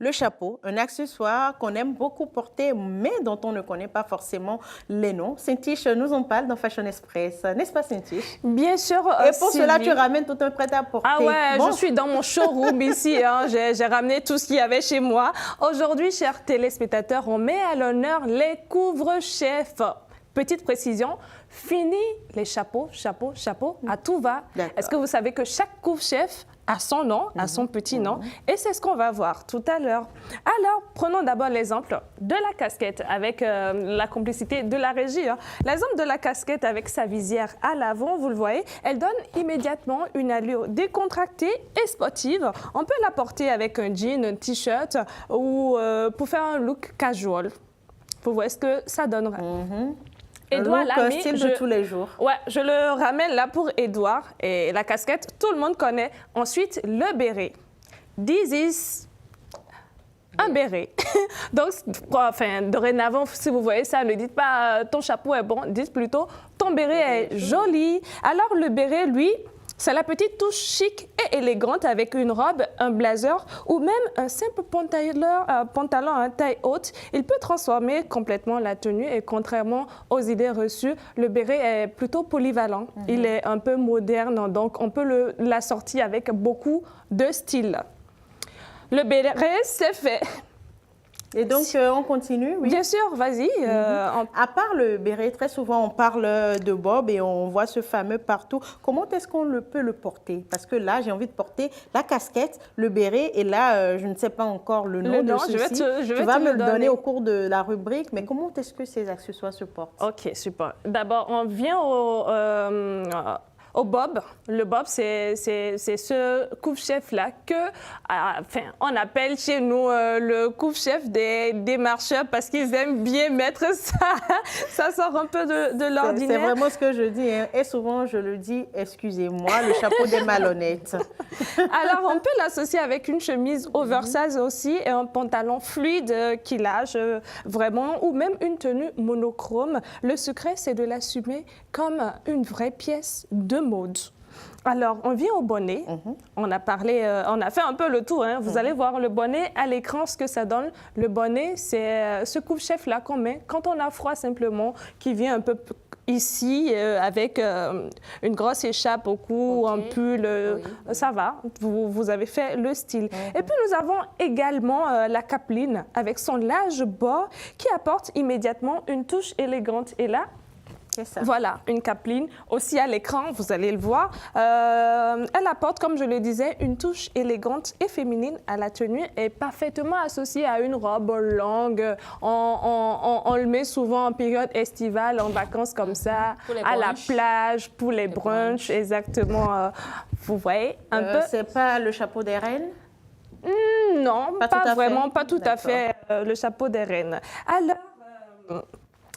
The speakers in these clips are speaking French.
le chapeau, un accessoire qu'on aime beaucoup porter, mais dont on ne connaît pas forcément les noms. Saint-Tiche nous en parle dans Fashion Express, n'est-ce pas Saint-Tiche? Bien sûr, Et pour Sylvie. cela, tu ramènes tout un prêt-à-porter. Ah ouais, bon. je suis dans mon showroom ici, hein. J'ai ramené tout ce qu'il y avait chez moi. Aujourd'hui, chers téléspectateurs, on met à l'honneur les couvre-chefs. Petite précision, fini les chapeaux, à tout va. Est-ce que vous savez que chaque couvre-chef a son nom, a son petit nom, et c'est ce qu'on va voir tout à l'heure. Alors, prenons d'abord l'exemple de la casquette avec la complicité de la régie. Hein. L'exemple de la casquette avec sa visière à l'avant, vous le voyez, elle donne immédiatement une allure décontractée et sportive. On peut la porter avec un jean, un t-shirt ou pour faire un look casual. Vous voyez ce que ça donnerait. Edouard l'a mis, style de tous les jours. Ouais, je le ramène là pour Edouard. Et la casquette, tout le monde connaît. Ensuite, le béret. This is un béret. Donc, enfin, dorénavant, si vous voyez ça, ne dites pas ton chapeau est bon, dites plutôt ton béret est joli. Alors, le béret, lui, c'est la petite touche chic et élégante avec une robe, un blazer ou même un simple pantalon à taille haute. Il peut transformer complètement la tenue et contrairement aux idées reçues, le béret est plutôt polyvalent. Il est un peu moderne, donc on peut l'assortir avec beaucoup de style. Le béret, c'est fait. Et donc, on continue, oui. Bien sûr, vas-y. À part le béret, très souvent, on parle de bob et on voit ce fameux partout. Comment est-ce qu'on peut le porter? Parce que là, j'ai envie de porter la casquette, le béret, et là, je ne sais pas encore le nom de ceci. Tu vas me le donner au cours de la rubrique, mais comment est-ce que ces accessoires se portent? OK, super. D'abord, on vient au bob. Le bob, c'est ce couvre-chef-là que, enfin, on appelle chez nous le couvre-chef des marcheurs parce qu'ils aiment bien mettre ça. Ça sort un peu de l'ordinaire. C'est vraiment ce que je dis. Hein. Et souvent, je le dis, excusez-moi, le chapeau des malhonnêtes. Alors, on peut l'associer avec une chemise oversize aussi et un pantalon fluide qui lâche vraiment, ou même une tenue monochrome. Le secret, c'est de l'assumer comme une vraie pièce de mode. Alors, on vient au bonnet. On a parlé, on a fait un peu le tour. Hein. Vous allez voir le bonnet à l'écran, ce que ça donne. Le bonnet, c'est ce couvre-chef-là qu'on met quand on a froid simplement, qui vient un peu ici avec une grosse écharpe au cou, un pull. Ça va, vous avez fait le style. Et puis, nous avons également la capeline avec son large bord qui apporte immédiatement une touche élégante. Et là, voilà, une capeline. Aussi à l'écran, vous allez le voir. Elle apporte, comme je le disais, une touche élégante et féminine à la tenue et parfaitement associée à une robe longue. On le met souvent en période estivale, en vacances comme ça, à la plage, pour les brunchs, exactement. Vous voyez un peu. C'est pas le chapeau des reines? Non, pas vraiment, pas tout à fait le chapeau des reines. Alors,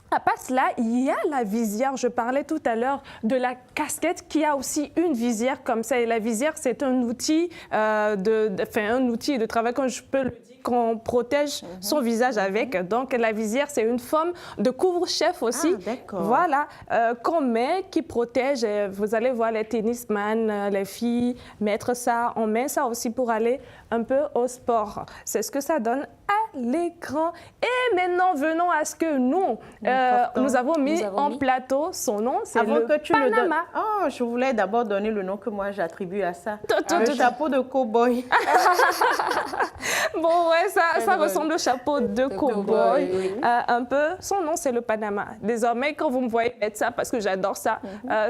à part cela, il y a la visière. Je parlais tout à l'heure de la casquette qui a aussi une visière comme ça. Et la visière, c'est un outil, un outil de travail, comme je peux le dire, qu'on protège son visage avec. Donc, la visière, c'est une forme de couvre-chef aussi. Ah, d'accord. Voilà, qu'on met, qui protège. Vous allez voir les tennisman, les filles mettre ça. On met ça aussi pour aller un peu au sport. C'est ce que ça donne à l'écran. Et maintenant, venons à ce que nous avons mis en plateau. Son nom, c'est le Panama. Oh, je voulais d'abord donner le nom que moi j'attribue à ça. Le chapeau de cow-boy. Bon, ouais, ça ressemble au chapeau de cow-boy. Un peu. Son nom, c'est le Panama. Désormais, quand vous me voyez mettre ça, parce que j'adore ça,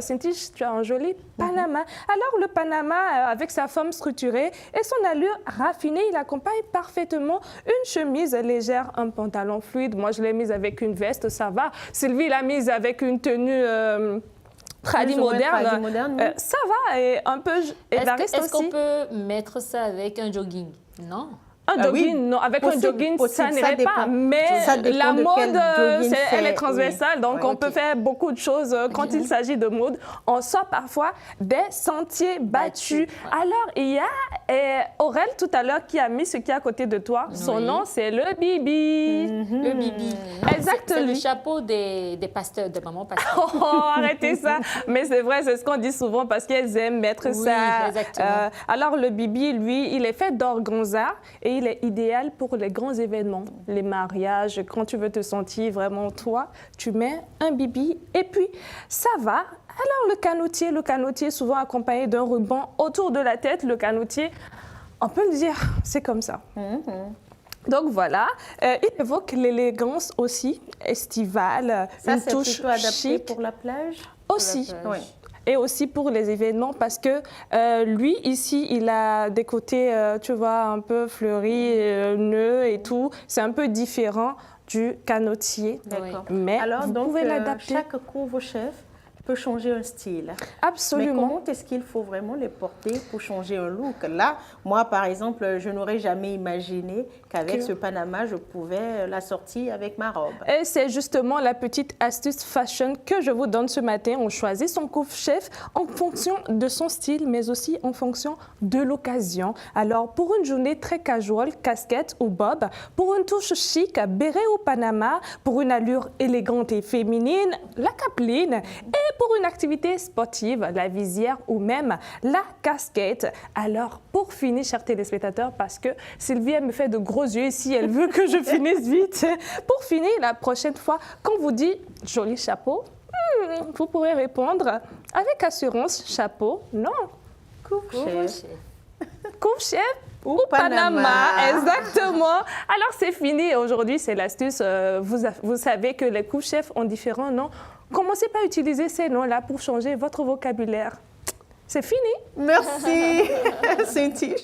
Saint-Tiche, tu as un joli Panama. Alors, le Panama, avec sa forme structurée et son allure raffinée, il accompagne parfaitement une chemise légère, un pantalon fluide. Moi, je l'ai mise avec une veste, ça va. Sylvie l'a mise avec une tenue moderne. Ça va, et un peu évariste aussi. Est-ce qu'on peut mettre ça avec un jogging? Non. Un jogging, non. Avec un jogging, ça n'irait pas. Mais la mode, elle est transversale. Donc, on peut faire beaucoup de choses. Quand il s'agit de mode, on sort parfois des sentiers battus. Alors, il y a Aurel, tout à l'heure, qui a mis ce qui est à côté de toi. Son nom, c'est le Bibi. Le Bibi. Exactement. C'est le chapeau des pasteurs, des mamans pasteurs. Oh, arrêtez ça. Mais c'est vrai, c'est ce qu'on dit souvent parce qu'elles aiment mettre ça. Exactement. Alors, le Bibi, lui, il est fait d'organza et il est idéal pour les grands événements, les mariages, quand tu veux te sentir vraiment toi, tu mets un bibi et puis ça va. Alors le canotier souvent accompagné d'un ruban autour de la tête, le canotier, on peut le dire, c'est comme ça. Donc voilà, il évoque l'élégance aussi, estivale, Ça, une c'est touche plutôt adapté chic pour la plage? aussi. Pour la plage. Oui. Et aussi pour les événements parce que lui, ici, il a des côtés, tu vois, un peu fleuris, nœuds et tout. C'est un peu différent du canotier. D'accord. Mais Alors, vous donc, pouvez l'adapter. chaque couvre-chef peut changer un style. Mais Absolument. comment est-ce qu'il faut vraiment les porter pour changer un look? Là, moi, par exemple, je n'aurais jamais imaginé qu'avec ce Panama, je pouvais la sortir avec ma robe. Et c'est justement la petite astuce fashion que je vous donne ce matin. On choisit son couvre-chef en fonction de son style, mais aussi en fonction de l'occasion. Alors, pour une journée très casual, casquette ou bob, pour une touche chic, béret ou Panama, pour une allure élégante et féminine, la capeline, et pour une activité sportive, la visière ou même la casquette. Alors, pour finir, chers téléspectateurs, parce que Sylvie elle me fait de gros yeux ici, elle veut que je finisse vite. Pour finir, la prochaine fois, quand on vous dit joli chapeau, vous pourrez répondre avec assurance chapeau, non. Couvre-chef. Couvre-chef Ou Panama, exactement. Alors c'est fini. Aujourd'hui, c'est l'astuce. Vous savez que les couvre-chefs ont différents noms. Commencez pas à utiliser ces noms-là pour changer votre vocabulaire. C'est fini. Merci, Cynthia.